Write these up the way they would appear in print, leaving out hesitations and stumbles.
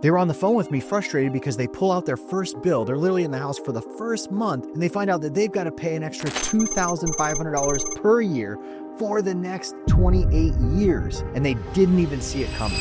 They were on the phone with me frustrated because they pull out their first bill. They're literally in the house for the first month and they find out that they've got to pay an extra $2,500 per year for the next 28 years. And they didn't even see it coming.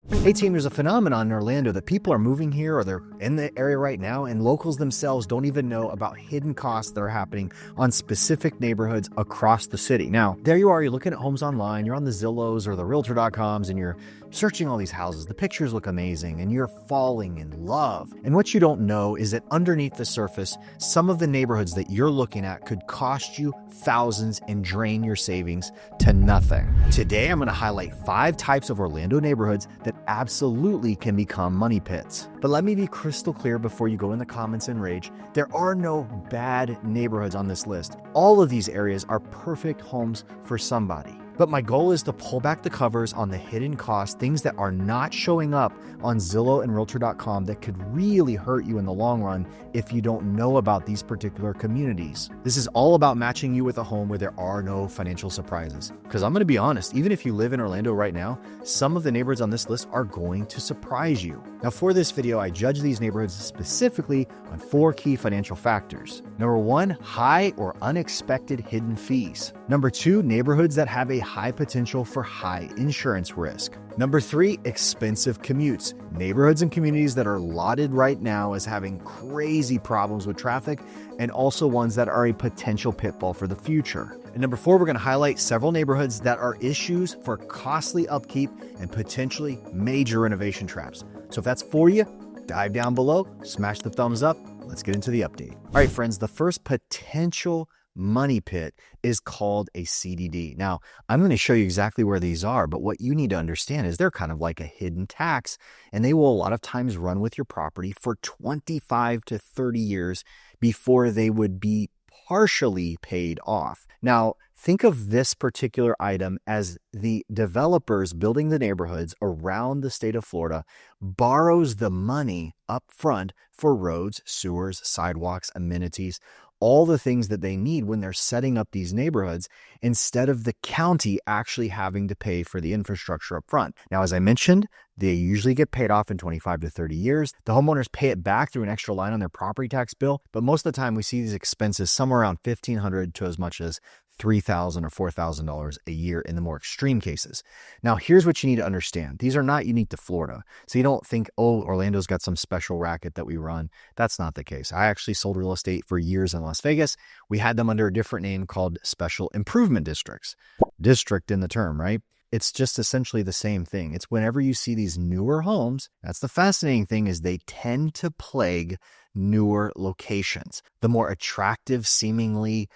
Hey team, there's a phenomenon in Orlando that people are moving here or they're in the area right now and locals themselves don't even know about hidden costs that are happening on specific neighborhoods across the city. Now, there you are, you're looking at homes online, you're on the Zillows or the Realtor.coms and you're searching all these houses. The pictures look amazing and you're falling in love. And what you don't know is that underneath the surface, some of the neighborhoods that you're looking at could cost you thousands and drain your savings to nothing. Today, I'm going to highlight 5 types of Orlando neighborhoods that absolutely can become money pits. But let me be crystal clear before you go in the comments and rage. There are no bad neighborhoods on this list. All of these areas are perfect homes for somebody. But my goal is to pull back the covers on the hidden costs, things that are not showing up on Zillow and Realtor.com that could really hurt you in the long run if you don't know about these particular communities. This is all about matching you with a home where there are no financial surprises. Because I'm going to be honest, even if you live in Orlando right now, some of the neighborhoods on this list are going to surprise you. Now for this video, I judge these neighborhoods specifically on 4 key financial factors. Number 1, high or unexpected hidden fees. Number 2, neighborhoods that have a high potential for high insurance risk. Number 3, expensive commutes. Neighborhoods and communities that are lauded right now as having crazy problems with traffic and also ones that are a potential pitfall for the future. And number 4, we're going to highlight several neighborhoods that are issues for costly upkeep and potentially major renovation traps. So if that's for you, dive down below, smash the thumbs up. Let's get into the update. All right, friends, the first potential money pit is called a CDD. Now, I'm going to show you exactly where these are, but what you need to understand is they're kind of like a hidden tax, and they will a lot of times run with your property for 25 to 30 years before they would be partially paid off. Now, think of this particular item as the developers building the neighborhoods around the state of Florida borrows the money up front for roads, sewers, sidewalks, amenities, all the things that they need when they're setting up these neighborhoods instead of the county actually having to pay for the infrastructure up front. Now, as I mentioned, they usually get paid off in 25 to 30 years. The homeowners pay it back through an extra line on their property tax bill, but most of the time we see these expenses somewhere around $1,500 to as much as $3,000 or $4,000 a year in the more extreme cases. Now, here's what you need to understand. These are not unique to Florida. So you don't think, oh, Orlando's got some special racket that we run. That's not the case. I actually sold real estate for years in Las Vegas. We had them under a different name called special improvement districts. District in the term, right? It's just essentially the same thing. It's whenever you see these newer homes, that's the fascinating thing is they tend to plague newer locations, the more attractive, seemingly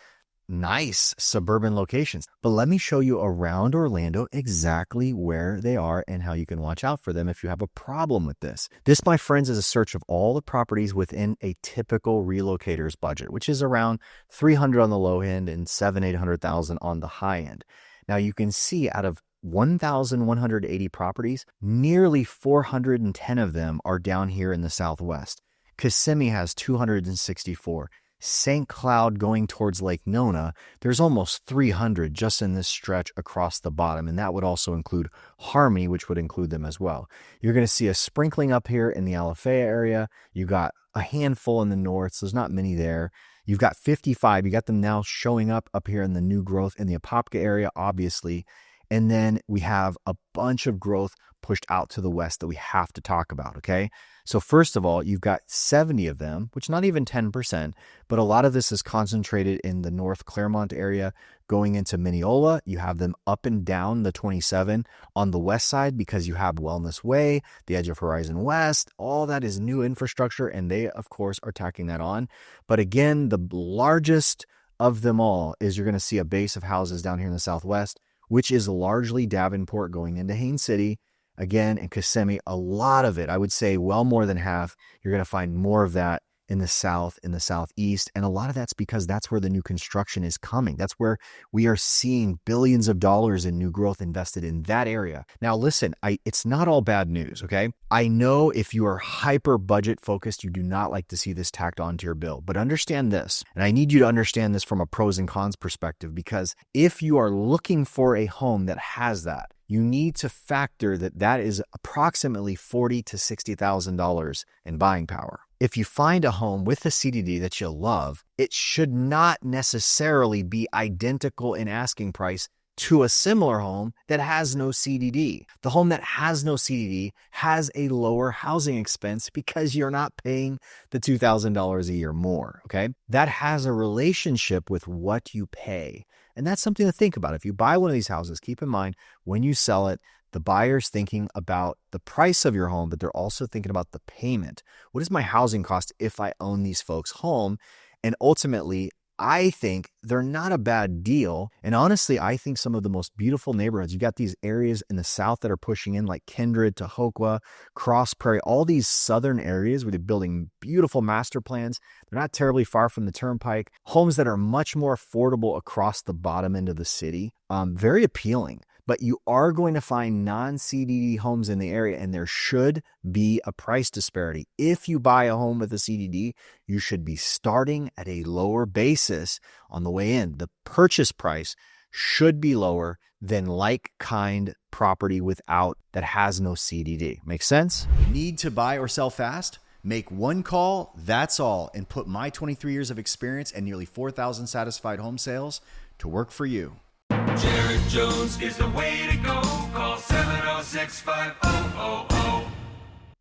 nice suburban locations. But let me show you around Orlando exactly where they are and how you can watch out for them if you have a problem with this. This, my friends, is a search of all the properties within a typical relocator's budget, which is around $300 on the low end and $700,000-800,000 on the high end. Now you can see out of 1,180 properties, nearly 410 of them are down here in the Southwest. Kissimmee has 264. St. Cloud going towards Lake Nona, there's almost 300 just in this stretch across the bottom, and that would also include Harmony, which would include them as well. You're going to see a sprinkling up here in the Alafaya area. You got a handful in the north, so there's not many there. You've got 55. You got them now showing up here in the new growth in the Apopka area, obviously. And then we have a bunch of growth pushed out to the west that we have to talk about, okay? So first of all, you've got 70 of them, which not even 10%, but a lot of this is concentrated in the North Claremont area going into Mineola. You have them up and down the 27 on the west side because you have Wellness Way, the edge of Horizon West. All that is new infrastructure, and they, of course, are tacking that on. But again, the largest of them all is you're going to see a base of houses down here in the Southwest, which is largely Davenport going into Haines City. Again, in Kissimmee, a lot of it, I would say well more than half, you're going to find more of that in the south, in the southeast. And a lot of that's because that's where the new construction is coming. That's where we are seeing billions of dollars in new growth invested in that area. Now, listen, it's not all bad news, okay? I know if you are hyper budget focused, you do not like to see this tacked onto your bill. But understand this, and I need you to understand this from a pros and cons perspective, because if you are looking for a home that has that, you need to factor that is approximately $40,000 to $60,000 in buying power. If you find a home with a CDD that you love, it should not necessarily be identical in asking price to a similar home that has no CDD. The home that has no CDD has a lower housing expense because you're not paying the $2,000 a year more, okay? That has a relationship with what you pay. And that's something to think about. If you buy one of these houses, keep in mind when you sell it, the buyer's thinking about the price of your home, but they're also thinking about the payment. What is my housing cost if I own these folks' home? And ultimately, I think they're not a bad deal. And honestly, I think some of the most beautiful neighborhoods, you got these areas in the South that are pushing in like Kindred, Tahokwa, Cross Prairie, all these southern areas where they're building beautiful master plans. They're not terribly far from the turnpike. Homes that are much more affordable across the bottom end of the city. Very appealing. But you are going to find non-CDD homes in the area, and there should be a price disparity. If you buy a home with a CDD, you should be starting at a lower basis on the way in. The purchase price should be lower than like-kind property that has no CDD. Make sense? Need to buy or sell fast? Make one call, that's all, and put my 23 years of experience and nearly 4,000 satisfied home sales to work for you. Jared Jones is the way to go. Call 706-5000.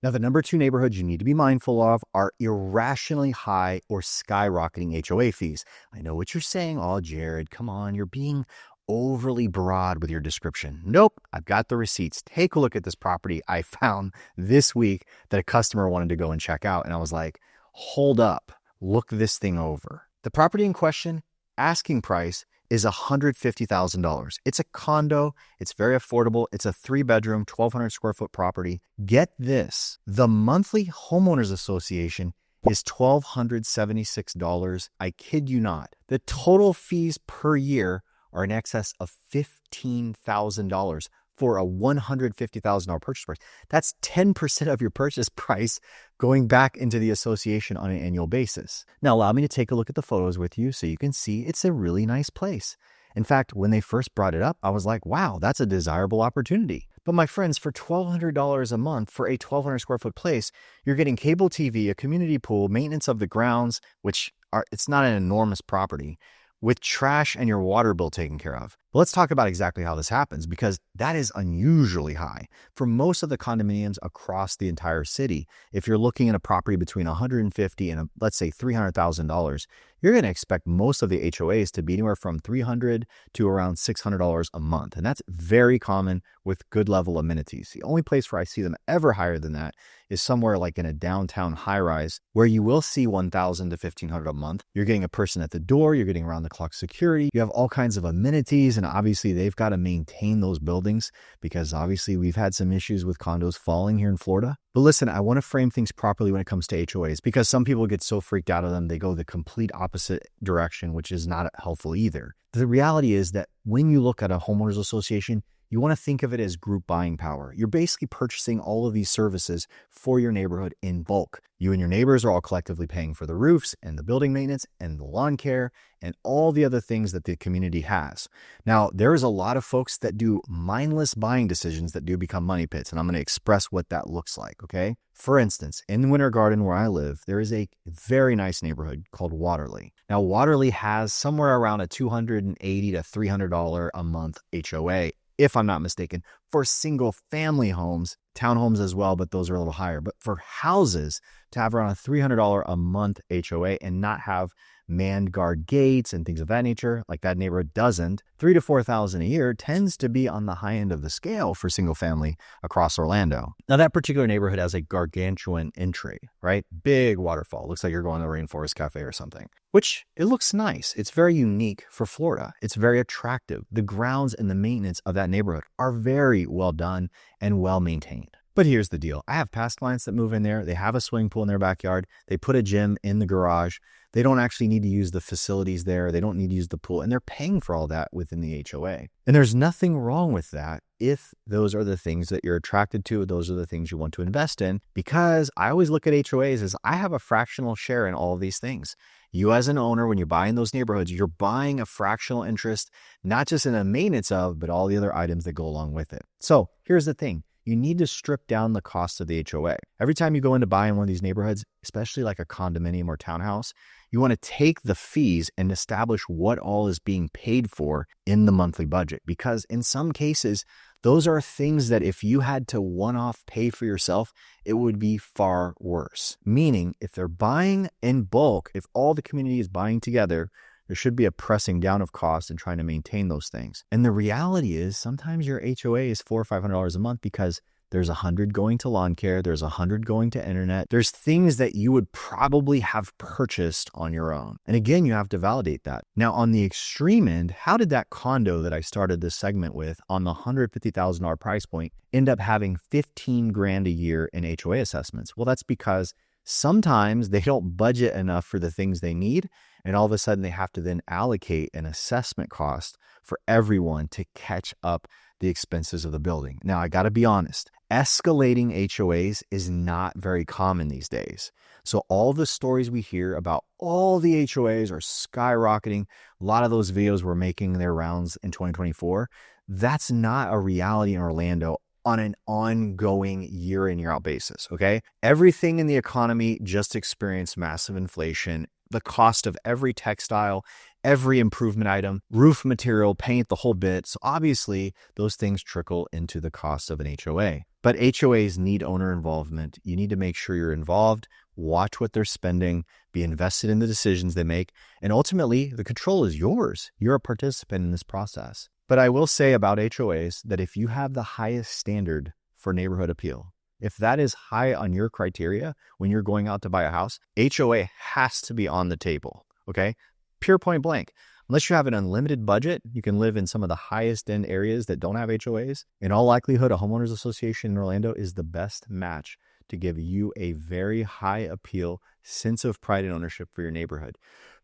Now, the number 2 neighborhoods you need to be mindful of are irrationally high or skyrocketing HOA fees. I know what you're saying. Oh, Jared, come on. You're being overly broad with your description. Nope, I've got the receipts. Take a look at this property I found this week that a customer wanted to go and check out. And I was like, hold up, look this thing over. The property in question, asking price, is $150,000. It's a condo. It's very affordable. It's a 3-bedroom, 1,200 square foot property. Get this. The monthly homeowners association is $1,276. I kid you not. The total fees per year are in excess of $15,000 for a $150,000 purchase price. That's 10% of your purchase price going back into the association on an annual basis. Now, allow me to take a look at the photos with you so you can see it's a really nice place. In fact, when they first brought it up, I was like, wow, that's a desirable opportunity. But my friends, for $1,200 a month for a 1,200 square foot place, you're getting cable TV, a community pool, maintenance of the grounds, it's not an enormous property, with trash and your water bill taken care of. But let's talk about exactly how this happens, because that is unusually high. For most of the condominiums across the entire city, if you're looking at a property between $150,000 and let's say $300,000, you're going to expect most of the HOAs to be anywhere from $300 to around $600 a month. And that's very common with good level amenities. The only place where I see them ever higher than that is somewhere like in a downtown high-rise, where you will see $1,000 to $1,500 a month. You're getting a person at the door, you're getting around-the-clock security, you have all kinds of amenities, and obviously they've got to maintain those buildings because obviously we've had some issues with condos falling here in Florida. But listen, I want to frame things properly when it comes to HOAs, because some people get so freaked out of them, they go the complete opposite direction, which is not helpful either. The reality is that when you look at a homeowners association, you want to think of it as group buying power. You're basically purchasing all of these services for your neighborhood in bulk. You and your neighbors are all collectively paying for the roofs and the building maintenance and the lawn care and all the other things that the community has. Now, there's a lot of folks that do mindless buying decisions that do become money pits, and I'm going to express what that looks like, okay? For instance, in Winter Garden where I live, there is a very nice neighborhood called Waterley. Now, Waterley has somewhere around a $280 to $300 a month HOA, if I'm not mistaken, for single family homes, townhomes as well, but those are a little higher. But for houses, to have around a $300 a month HOA and not have manned guard gates and things of that nature, like that neighborhood doesn't, $3,000 to $4,000 a year tends to be on the high end of the scale for single family across Orlando. Now, that particular neighborhood has a gargantuan entry, right? Big waterfall. Looks like you're going to the Rainforest Cafe or something, which it looks nice. It's very unique for Florida. It's very attractive. The grounds and the maintenance of that neighborhood are very well done and well maintained. But here's the deal. I have past clients that move in there. They have a swimming pool in their backyard. They put a gym in the garage. They don't actually need to use the facilities there. They don't need to use the pool. And they're paying for all that within the HOA. And there's nothing wrong with that if those are the things that you're attracted to. Those are the things you want to invest in. Because I always look at HOAs as I have a fractional share in all of these things. You as an owner, when you buy in those neighborhoods, you're buying a fractional interest, not just in the maintenance of, but all the other items that go along with it. So here's the thing. You need to strip down the cost of the HOA. Every time you go in to buy in one of these neighborhoods, especially like a condominium or townhouse, you want to take the fees and establish what all is being paid for in the monthly budget. Because in some cases, those are things that if you had to one-off pay for yourself, it would be far worse. Meaning, if they're buying in bulk, if all the community is buying together, there should be a pressing down of costs and trying to maintain those things. And the reality is sometimes your HOA is $400 or $500 a month because there's 100 going to lawn care. There's 100 going to internet. There's things that you would probably have purchased on your own. And again, you have to validate that. Now on the extreme end, how did that condo that I started this segment with on the $150,000 price point end up having 15 grand a year in HOA assessments? Well, that's because sometimes they don't budget enough for the things they need. And all of a sudden they have to then allocate an assessment cost for everyone to catch up the expenses of the building. Now, I got to be honest, escalating HOAs is not very common these days. So all the stories we hear about all the HOAs are skyrocketing. A lot of those videos were making their rounds in 2024. That's not a reality in Orlando on an ongoing year in, year out basis, okay? Everything in the economy just experienced massive inflation. The cost of every textile, every improvement item, roof material, paint, the whole bit. So obviously those things trickle into the cost of an HOA. But HOAs need owner involvement. You need to make sure you're involved, watch what they're spending, be invested in the decisions they make. And ultimately the control is yours. You're a participant in this process. But I will say about HOAs that if you have the highest standard for neighborhood appeal, if that is high on your criteria when you're going out to buy a house, HOA has to be on the table, okay? Pure point blank. Unless you have an unlimited budget, you can live in some of the highest end areas that don't have HOAs. In all likelihood, a homeowners association in Orlando is the best match to give you a very high appeal sense of pride and ownership for your neighborhood.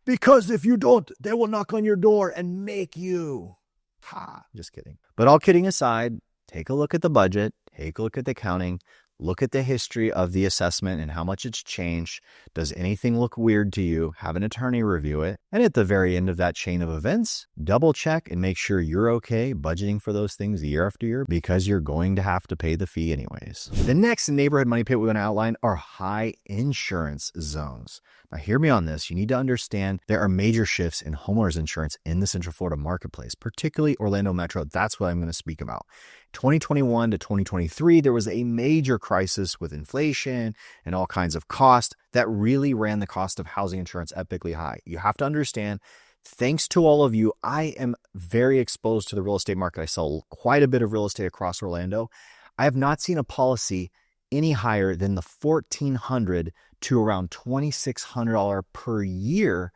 Because if you don't, they will knock on your door and make you. Ha, just kidding. But all kidding aside, take a look at the budget, take a look at the accounting, look at the history of the assessment and how much it's changed. Does anything look weird to you? Have an attorney review it. And at the very end of that chain of events, double check and make sure you're okay budgeting for those things year after year because you're going to have to pay the fee anyways. The next neighborhood money pit we're going to outline are high insurance zones. Now, hear me on this. You need to understand there are major shifts in homeowners insurance in the Central Florida marketplace, particularly Orlando Metro. That's what I'm going to speak about. 2021 to 2023, there was a major crisis with inflation and all kinds of cost that really ran the cost of housing insurance epically high. You have to understand, thanks to all of you, I am very exposed to the real estate market. I sell quite a bit of real estate across Orlando. I have not seen a policy any higher than the $1,400 to around $2,600 per year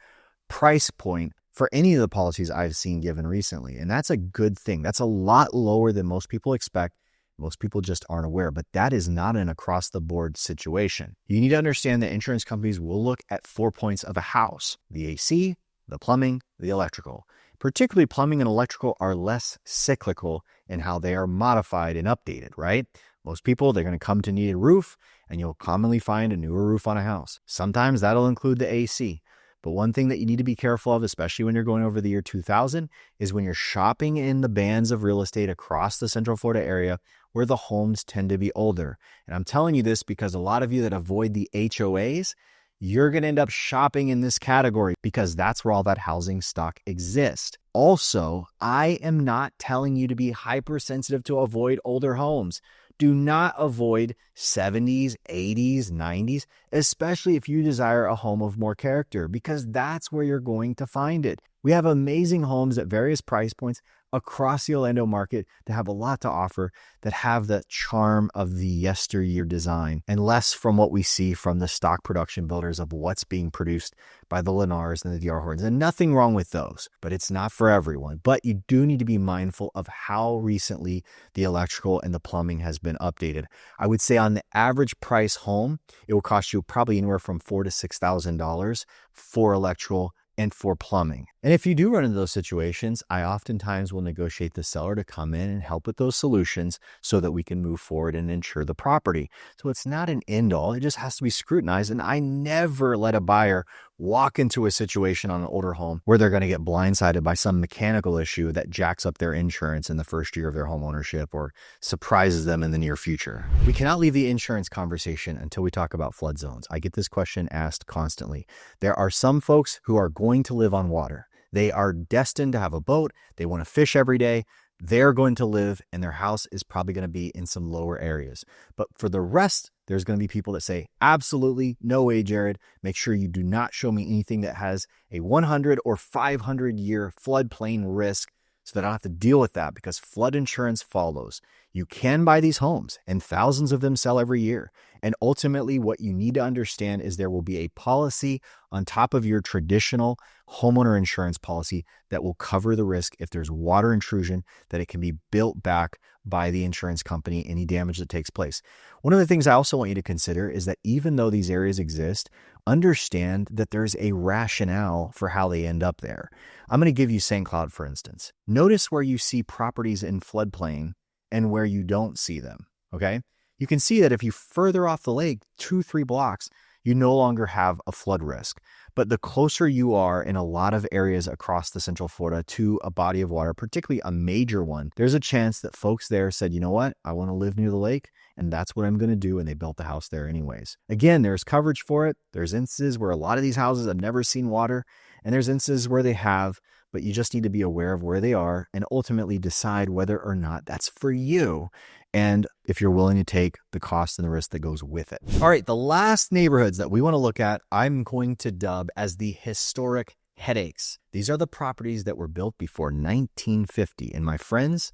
price point for any of the policies I've seen given recently. And that's a good thing. That's a lot lower than most people expect. Most people just aren't aware, but that is not an across the board situation. You need to understand that insurance companies will look at 4 points of a house: the AC, the plumbing, the electrical. Particularly plumbing and electrical are less cyclical in how they are modified and updated, right? Most people, they're going to come to need a roof, and you'll commonly find a newer roof on a house. Sometimes that'll include the AC. But one thing that you need to be careful of, especially when you're going over the year 2000, is when you're shopping in the bands of real estate across the Central Florida area where the homes tend to be older. And I'm telling you this because a lot of you that avoid the HOAs, you're going to end up shopping in this category because that's where all that housing stock exists. Also, I am not telling you to be hypersensitive to avoid older homes. Do not avoid 70s, 80s, 90s, especially if you desire a home of more character, because that's where you're going to find it. We have amazing homes at various price points, across the Orlando market that have a lot to offer, that have the charm of the yesteryear design and less from what we see from the stock production builders of what's being produced by the Lennars and the DR Hortons. And nothing wrong with those, but it's not for everyone. But you do need to be mindful of how recently the electrical and the plumbing has been updated. I would say on the average price home, it will cost you probably anywhere from $4,000 to $6,000 for electrical and for plumbing. And if you do run into those situations, I oftentimes will negotiate the seller to come in and help with those solutions so that we can move forward and insure the property. So it's not an end all, it just has to be scrutinized. And I never let a buyer walk into a situation on an older home where they're going to get blindsided by some mechanical issue that jacks up their insurance in the first year of their home ownership or surprises them in the near future. We cannot leave the insurance conversation until we talk about flood zones. I get this question asked constantly. There are some folks who are going to live on water. They are destined to have a boat. They want to fish every day. They're going to live, and their house is probably going to be in some lower areas. But for the rest, there's going to be people that say, absolutely no way, Jared. Make sure you do not show me anything that has a 100 or 500 year floodplain risk so that I don't have to deal with that, because flood insurance follows. You can buy these homes, and thousands of them sell every year. And ultimately, what you need to understand is there will be a policy on top of your traditional homeowner insurance policy that will cover the risk if there's water intrusion, that it can be built back by the insurance company, any damage that takes place. One of the things I also want you to consider is that even though these areas exist, understand that there's a rationale for how they end up there. I'm going to give you St. Cloud, for instance. Notice where you see properties in floodplain and where you don't see them, okay? You can see that if you further off the lake 2-3 blocks, you no longer have a flood risk. But the closer you are in a lot of areas across the Central Florida to a body of water, particularly a major one, there's a chance that folks there said, you know what, I want to live near the lake, and that's what I'm going to do, and they built the house there anyways. Again, there's coverage for it. There's instances where a lot of these houses have never seen water, and there's instances where they have, but you just need to be aware of where they are and ultimately decide whether or not that's for you, and if you're willing to take the cost and the risk that goes with it. All right, the last neighborhoods that we want to look at, I'm going to dub as the historic headaches. These are the properties that were built before 1950. And my friends,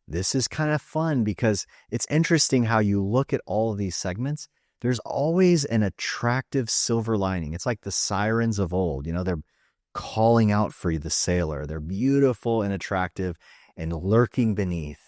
this is kind of fun because it's interesting how you look at all of these segments. There's always an attractive silver lining. It's like the sirens of old. You know, they're calling out for the sailor. They're beautiful and attractive, and lurking beneath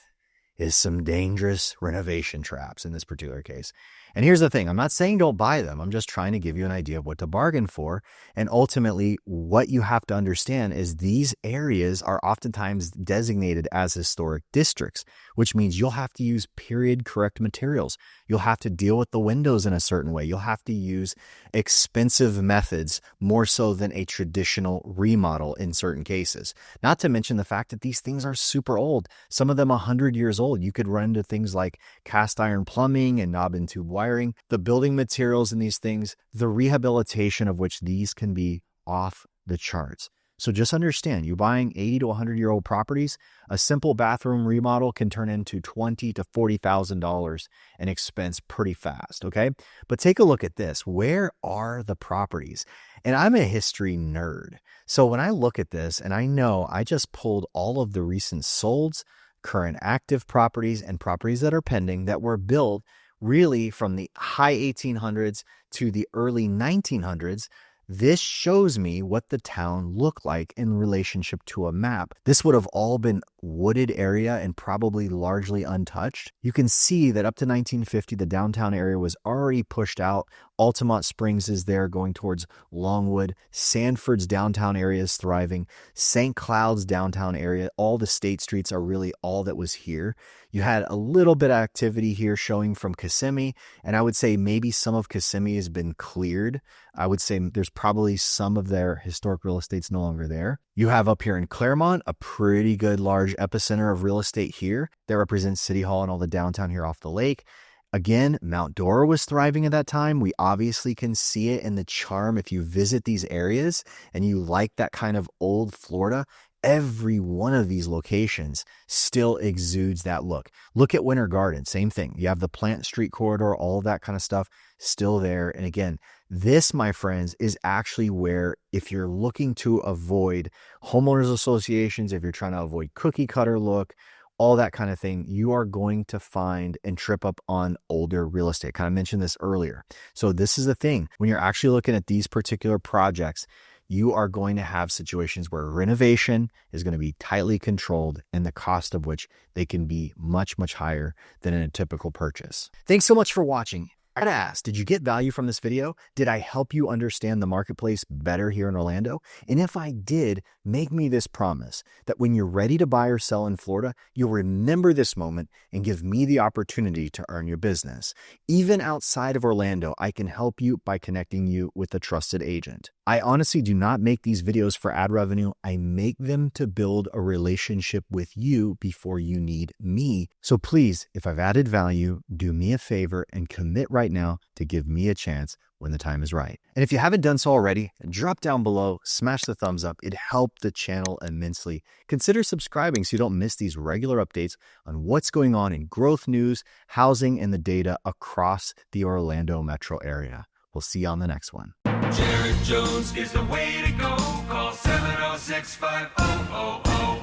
is some dangerous renovation traps in this particular case. And here's the thing, I'm not saying don't buy them. I'm just trying to give you an idea of what to bargain for. And ultimately, what you have to understand is these areas are oftentimes designated as historic districts, which means you'll have to use period correct materials. You'll have to deal with the windows in a certain way. You'll have to use expensive methods more so than a traditional remodel in certain cases. Not to mention the fact that these things are super old. Some of them 100 years old. You could run into things like cast iron plumbing and knob and tube wiring. The building materials in these things, the rehabilitation of which these can be off the charts. So just understand, you're buying 80 to 100-year-old properties, a simple bathroom remodel can turn into $20,000 to $40,000 in expense pretty fast, okay? But take a look at this. Where are the properties? And I'm a history nerd. So when I look at this, and I know I just pulled all of the recent solds, current active properties, and properties that are pending that were built really from the high 1800s to the early 1900s, this shows me what the town looked like in relationship to a map. This would have all been wooded area and probably largely untouched. You can see that up to 1950, the downtown area was already pushed out. Altamont Springs is there going towards Longwood. Sanford's downtown area is thriving. St. Cloud's downtown area, all the state streets are really all that was here. You had a little bit of activity here showing from Kissimmee, and I would say maybe some of Kissimmee has been cleared. I would say there's probably some of their historic real estate's no longer there. You have up here in Claremont, a pretty good large epicenter of real estate here that represents City Hall and all the downtown here off the lake. Again, Mount Dora was thriving at that time. We obviously can see it in the charm. If you visit these areas and you like that kind of old Florida, every one of these locations still exudes that look. Look at Winter Garden, same thing. You have the Plant Street corridor, all of that kind of stuff still there. And again, this, my friends, is actually where, if you're looking to avoid homeowners associations, if you're trying to avoid cookie cutter look, all that kind of thing, you are going to find and trip up on older real estate. Kind of mentioned this earlier. So this is the thing. When you're actually looking at these particular projects, you are going to have situations where renovation is going to be tightly controlled and the cost of which they can be much, much higher than in a typical purchase. Thanks so much for watching. I gotta ask, did you get value from this video? Did I help you understand the marketplace better here in Orlando? And if I did, make me this promise that when you're ready to buy or sell in Florida, you'll remember this moment and give me the opportunity to earn your business. Even outside of Orlando, I can help you by connecting you with a trusted agent. I honestly do not make these videos for ad revenue. I make them to build a relationship with you before you need me. So please, if I've added value, do me a favor and commit right now to give me a chance when the time is right. And if you haven't done so already, drop down below, smash the thumbs up. It'd help the channel immensely. Consider subscribing so you don't miss these regular updates on what's going on in growth news, housing, and the data across the Orlando metro area. We'll see you on the next one. Jared Jones is the way to go. Call 706-5000.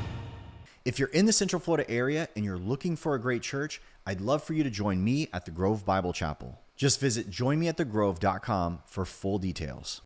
If you're in the Central Florida area and you're looking for a great church, I'd love for you to join me at the Grove Bible Chapel. Just visit joinmeatthegrove.com for full details.